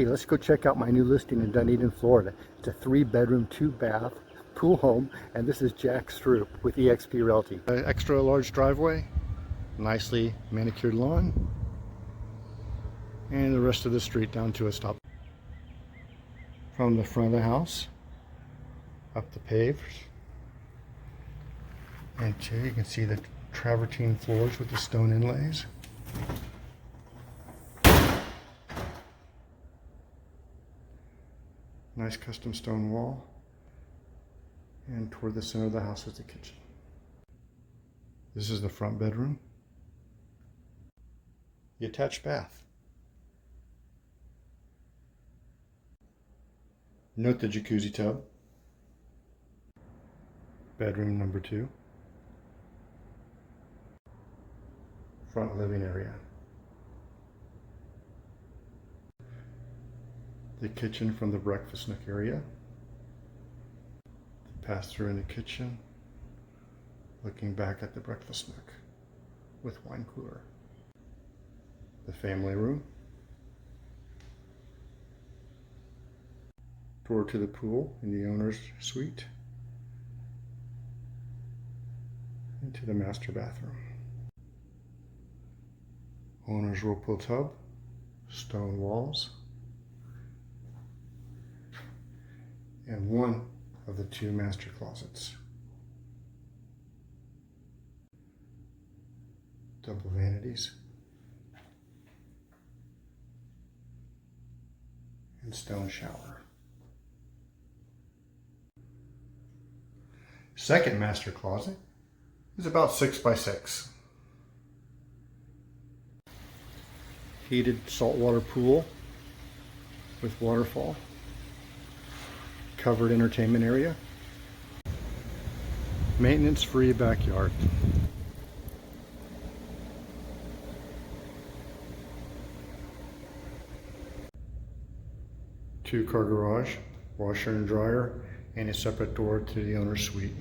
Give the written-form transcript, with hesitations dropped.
let's go check out my new listing in Dunedin, Florida. It's a 3-bedroom, 2-bath pool home, and this is Jack Stroup with eXp Realty. Extra large driveway, nicely manicured lawn, and the rest of the street down to a stop. From the front of the house, up the pavers, and here you can see the travertine floors with the stone inlays. Nice custom stone wall, and toward the center of the house is the kitchen. This is the front bedroom. The attached bath. Note the jacuzzi tub. Bedroom number 2. Front living area. The kitchen from the breakfast nook area. The pass-through in the kitchen, looking back at the breakfast nook with wine cooler. The family room. Door to the pool in the owner's suite. Into the master bathroom. Owner's whirlpool tub, stone walls, and one of the 2 master closets. Double vanities. And stone shower. Second master closet is about 6 by 6. Heated saltwater pool with waterfall. Covered entertainment area. Maintenance-free backyard. Two-car garage, washer and dryer, and a separate door to the owner's suite.